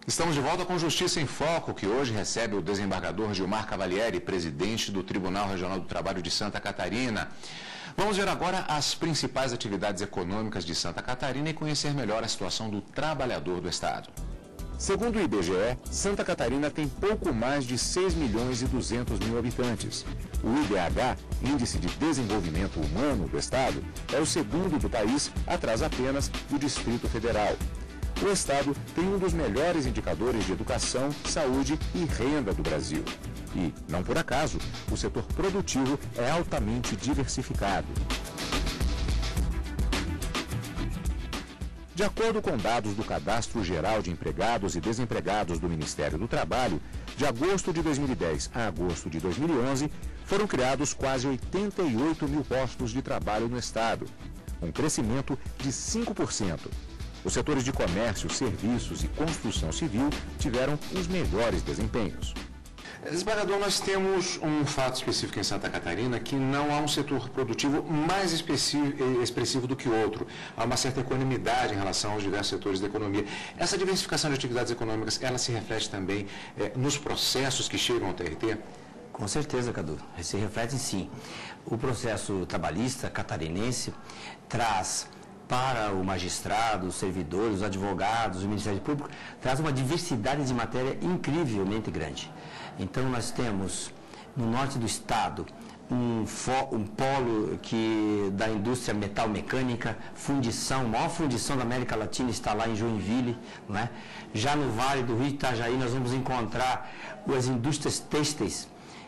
Estamos de volta com Justiça em Foco, que hoje recebe o desembargador Gilmar Cavalieri, presidente do Tribunal Regional do Trabalho de Santa Catarina. Vamos ver agora as principais atividades econômicas de Santa Catarina e conhecer melhor a situação do trabalhador do estado. Segundo o IBGE, Santa Catarina tem pouco mais de 6 milhões e 200 mil habitantes. O IDH, Índice de Desenvolvimento Humano do estado, é o segundo do país, atrás apenas do Distrito Federal. O estado tem um dos melhores indicadores de educação, saúde e renda do Brasil. E, não por acaso, o setor produtivo é altamente diversificado. De acordo com dados do Cadastro Geral de Empregados e Desempregados do Ministério do Trabalho, de agosto de 2010 a agosto de 2011, foram criados quase 88 mil postos de trabalho no estado, um crescimento de 5%. Os setores de comércio, serviços e construção civil tiveram os melhores desempenhos. Desembargador, nós temos um fato específico em Santa Catarina que não há um setor produtivo mais expressivo do que outro. Há uma certa equanimidade em relação aos diversos setores da economia. Essa diversificação de atividades econômicas, ela se reflete também nos processos que chegam ao TRT? Com certeza, Cadu. Se reflete sim. O processo trabalhista catarinense traz para o magistrado, os servidores, os advogados, o Ministério Público, traz uma diversidade de matéria incrivelmente grande. Então, nós temos, no norte do estado, um polo da indústria metal-mecânica, fundição, a maior fundição da América Latina está lá em Joinville, não é? Já no Vale do Rio Itajaí, nós vamos encontrar as indústrias têxteis,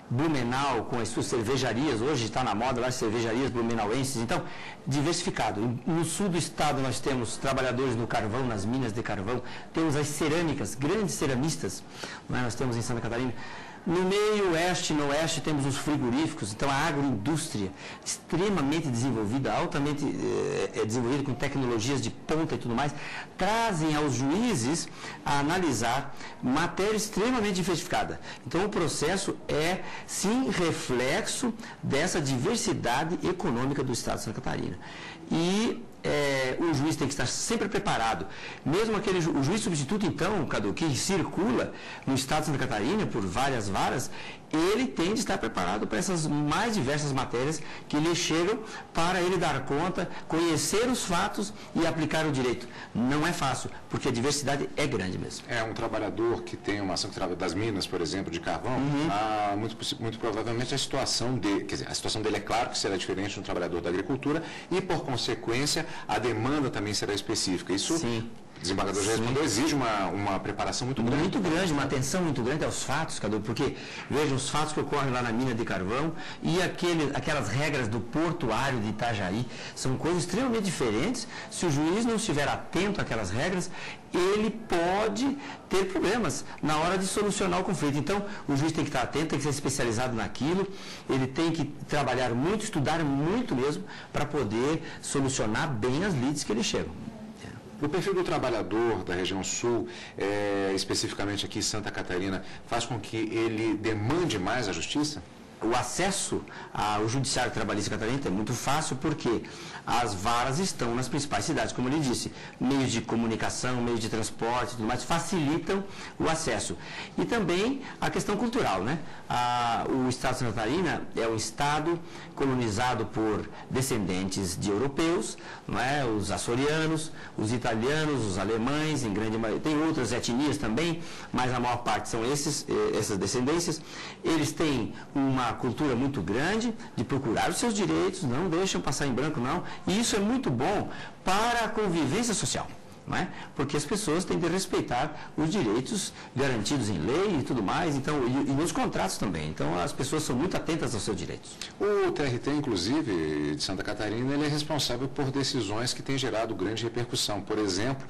Blumenau, com as suas cervejarias, hoje está na moda lá as cervejarias blumenauenses, então, diversificado. No sul do estado nós temos trabalhadores no carvão, nas minas de carvão, temos as cerâmicas, grandes ceramistas, não é? Nós temos em Santa Catarina. No meio oeste e no oeste temos os frigoríficos, então a agroindústria extremamente desenvolvida, altamente desenvolvida com tecnologias de ponta e tudo mais, trazem aos juízes a analisar matéria extremamente diversificada. Então o processo é, sim, reflexo dessa diversidade econômica do estado de Santa Catarina. E o juiz tem que estar sempre preparado. Mesmo o juiz substituto, então, Cadu, que circula no estado de Santa Catarina por várias varas, ele tem de estar preparado para essas mais diversas matérias que lhe chegam para ele dar conta, conhecer os fatos e aplicar o direito. Não é fácil, porque a diversidade é grande mesmo. É um trabalhador que tem uma ação das minas, por exemplo, de carvão, muito provavelmente a situação dele é claro que será diferente de um trabalhador da agricultura e, por consequência, a demanda também será específica. Isso, sim. O desembargador já respondeu, exige uma preparação muito grande. Muito grande, uma atenção muito grande aos fatos, Cadu, porque, veja, os fatos que ocorrem lá na mina de carvão e aquelas regras do portuário de Itajaí são coisas extremamente diferentes. Se o juiz não estiver atento àquelas regras, ele pode ter problemas na hora de solucionar o conflito. Então, o juiz tem que estar atento, tem que ser especializado naquilo, ele tem que trabalhar muito, estudar muito mesmo, para poder solucionar bem as lides que lhe chegam. O perfil do trabalhador da região sul, especificamente aqui em Santa Catarina, faz com que ele demande mais a justiça? O acesso ao judiciário trabalhista catarinense é muito fácil porque as varas estão nas principais cidades, como ele disse, meios de comunicação, meios de transporte, tudo mais, facilitam o acesso. E também a questão cultural, né? O estado de Santa Catarina é um estado colonizado por descendentes de europeus, não é? Os açorianos, os italianos, os alemães, em grande maioria, tem outras etnias também, mas a maior parte são essas descendências. Eles têm uma cultura muito grande de procurar os seus direitos, não deixam passar em branco, não. E isso é muito bom para a convivência social, não é? Porque as pessoas têm de respeitar os direitos garantidos em lei e tudo mais, então, e nos contratos também. Então, as pessoas são muito atentas aos seus direitos. O TRT, inclusive, de Santa Catarina, ele é responsável por decisões que têm gerado grande repercussão. Por exemplo,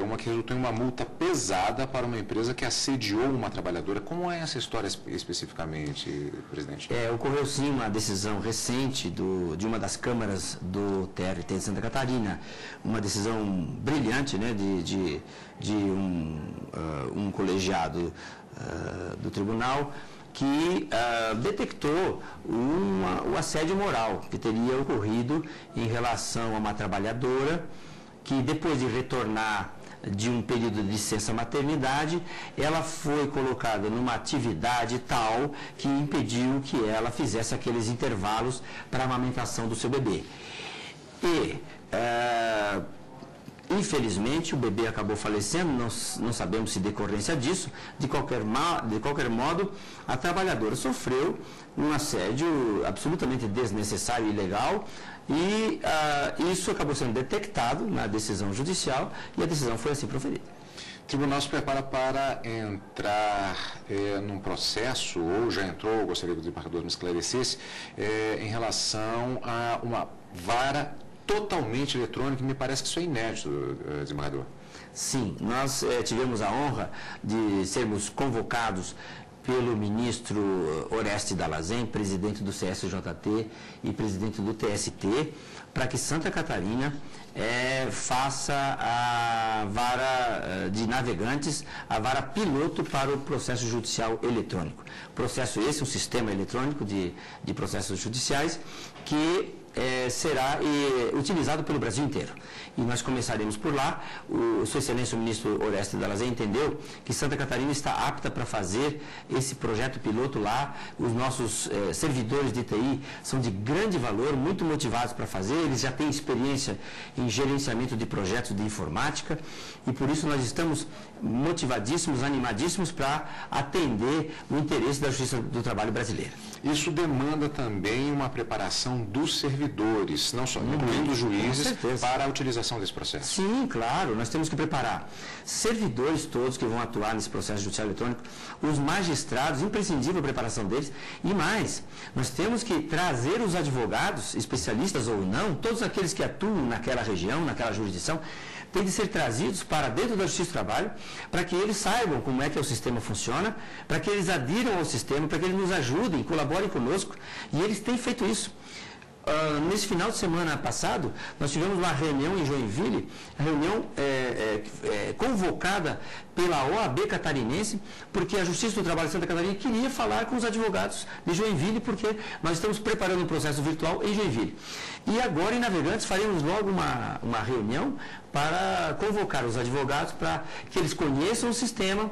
uma que resultou em uma multa pesada para uma empresa que assediou uma trabalhadora. Como é essa história especificamente, presidente? Ocorreu sim uma decisão recente de uma das câmaras do TRT de Santa Catarina, uma decisão brilhante, né, de um colegiado do tribunal que detectou o assédio moral que teria ocorrido em relação a uma trabalhadora que, depois de retornar de um período de licença maternidade, ela foi colocada numa atividade tal que impediu que ela fizesse aqueles intervalos para a amamentação do seu bebê. E, infelizmente, o bebê acabou falecendo, não sabemos se decorrência disso. De qualquer modo, a trabalhadora sofreu um assédio absolutamente desnecessário e ilegal, e isso acabou sendo detectado na decisão judicial e a decisão foi assim proferida. O tribunal se prepara para entrar num processo, ou já entrou, gostaria que o desembargador me esclarecesse, em relação a uma vara totalmente eletrônica, e me parece que isso é inédito, desembargador. Sim, nós tivemos a honra de sermos convocados pelo ministro Oreste Dallazen, presidente do CSJT e presidente do TST, para que Santa Catarina faça a vara de navegantes, a vara piloto para o processo judicial eletrônico. Processo esse, um sistema eletrônico de processos judiciais que será utilizado pelo Brasil inteiro. E nós começaremos por lá. O Sua Excelência, o ministro Oreste Dallazen, entendeu que Santa Catarina está apta para fazer esse projeto piloto lá. Os nossos servidores de TI são de grande valor, muito motivados para fazer. Eles já têm experiência em gerenciamento de projetos de informática e por isso nós estamos motivadíssimos, animadíssimos para atender o interesse da Justiça do Trabalho brasileira. Isso demanda também uma preparação dos servidores, não só incluindo os juízes, para a utilização desse processo. Sim, claro, nós temos que preparar servidores todos que vão atuar nesse processo judicial eletrônico, os magistrados, imprescindível a preparação deles, e mais, nós temos que trazer os advogados, especialistas ou não, todos aqueles que atuam naquela região, naquela jurisdição, têm de ser trazidos para dentro da Justiça do Trabalho, para que eles saibam como é que o sistema funciona, para que eles adiram ao sistema, para que eles nos ajudem, colaborem conosco, e eles têm feito isso. Nesse final de semana passado, nós tivemos uma reunião em Joinville, reunião convocada pela OAB catarinense, porque a Justiça do Trabalho de Santa Catarina queria falar com os advogados de Joinville, porque nós estamos preparando um processo virtual em Joinville. E agora, em Navegantes, faremos logo uma reunião para convocar os advogados para que eles conheçam o sistema,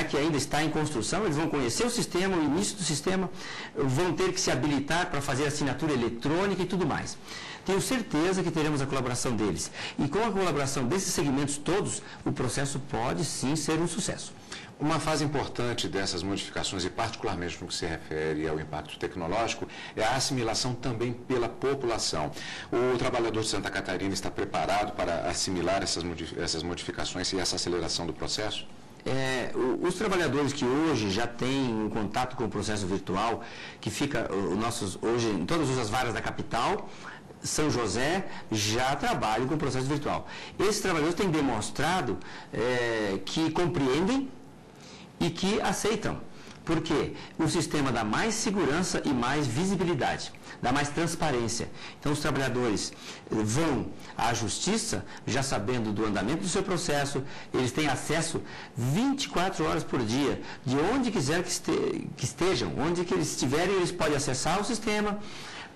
que ainda está em construção, eles vão conhecer o sistema, o início do sistema, vão ter que se habilitar para fazer assinatura eletrônica e tudo mais. Tenho certeza que teremos a colaboração deles. E com a colaboração desses segmentos todos, o processo pode sim ser um sucesso. Uma fase importante dessas modificações, e particularmente no que se refere ao impacto tecnológico, é a assimilação também pela população. O trabalhador de Santa Catarina está preparado para assimilar essas modificações e essa aceleração do processo? Os trabalhadores que hoje já têm um contato com o processo virtual, que fica hoje em todas as varas da capital, São José, já trabalham com o processo virtual. Esses trabalhadores têm demonstrado que compreendem e que aceitam. Porque o sistema dá mais segurança e mais visibilidade, dá mais transparência. Então, os trabalhadores vão à justiça já sabendo do andamento do seu processo, eles têm acesso 24 horas por dia, de onde quiser que estejam, onde que eles estiverem, eles podem acessar o sistema,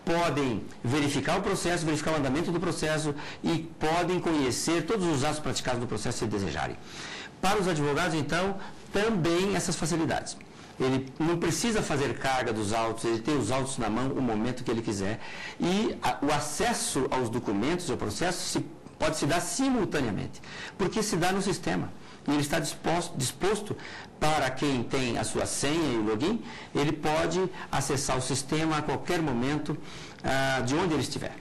podem verificar o processo, verificar o andamento do processo e podem conhecer todos os atos praticados no processo se desejarem. Para os advogados, então, também essas facilidades. Ele não precisa fazer carga dos autos, ele tem os autos na mão o momento que ele quiser. E o acesso aos documentos, ao processo, pode se dar simultaneamente, porque se dá no sistema. E ele está disposto para quem tem a sua senha e o login, ele pode acessar o sistema a qualquer momento, de onde ele estiver.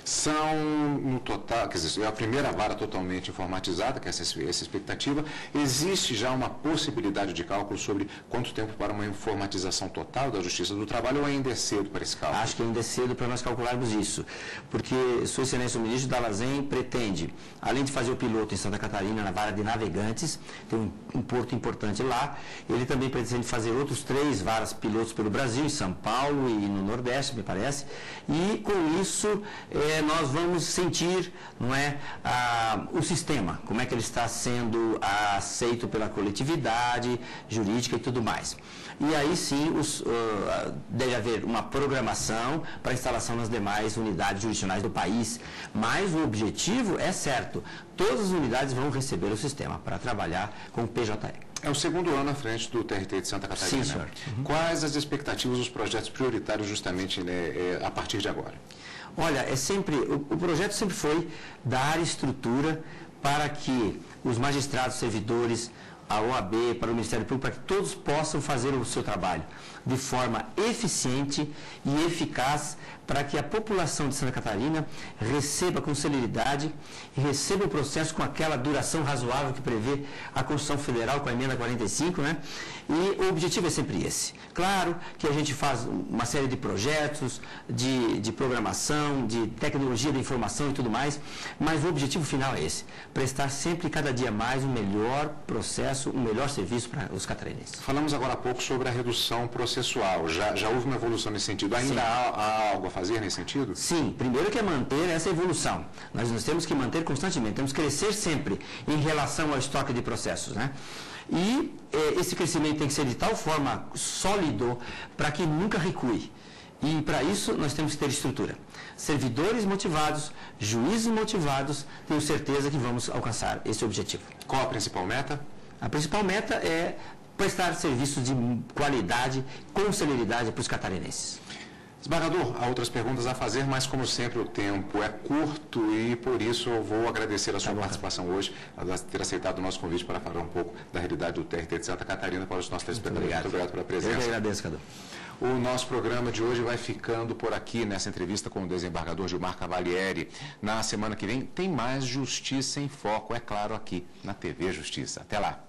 São, no total, quer dizer, é a primeira vara totalmente informatizada, que é essa expectativa. Existe já uma possibilidade de cálculo sobre quanto tempo para uma informatização total da Justiça do Trabalho, ou ainda é cedo para esse cálculo? Acho que ainda é cedo para nós calcularmos isso, porque Sua Excelência o Ministro Dallazen pretende, além de fazer o piloto em Santa Catarina, na vara de Navegantes, tem um porto importante lá, ele também pretende fazer outros 3 varas pilotos pelo Brasil, em São Paulo e no Nordeste, me parece, e com isso nós vamos sentir, não é, o sistema, como é que ele está sendo aceito pela coletividade jurídica e tudo mais. E aí sim deve haver uma programação para instalação nas demais unidades jurisdicionais do país, mas o objetivo é certo, todas as unidades vão receber o sistema para trabalhar com o PJE. É o segundo ano à frente do TRT de Santa Catarina. Sim, senhor. Quais as expectativas dos projetos prioritários justamente a partir de agora? Olha, o projeto sempre foi dar estrutura para que os magistrados, servidores, a OAB, para o Ministério Público, para que todos possam fazer o seu trabalho de forma eficiente e eficaz, para que a população de Santa Catarina receba com celeridade e receba o processo com aquela duração razoável que prevê a Constituição Federal com a emenda 45, né? E o objetivo é sempre esse. Claro que a gente faz uma série de projetos, de programação, de tecnologia da informação e tudo mais, mas o objetivo final é esse, prestar sempre, cada dia mais, um melhor processo, um melhor serviço para os catarinenses. Falamos agora há pouco sobre a redução processual. Já houve uma evolução nesse sentido? Ainda há algo a fazer nesse sentido? Sim, primeiro que é manter essa evolução. Nós temos que manter constantemente, temos que crescer sempre em relação ao estoque de processos, né? E esse crescimento tem que ser de tal forma sólido para que nunca recue. E para isso nós temos que ter estrutura. Servidores motivados, juízes motivados, tenho certeza que vamos alcançar esse objetivo. Qual a principal meta? A principal meta é prestar serviços de qualidade, com celeridade para os catarinenses. Desembargador, há outras perguntas a fazer, mas como sempre o tempo é curto e por isso eu vou agradecer a sua participação hoje, a ter aceitado o nosso convite para falar um pouco da realidade do TRT de Santa Catarina para os nossos telespectadores. Muito obrigado pela presença. Eu que agradeço, Cadu. O nosso programa de hoje vai ficando por aqui, nessa entrevista com o desembargador Gilmar Cavalieri. Na semana que vem tem mais Justiça em Foco, é claro, aqui na TV Justiça. Até lá.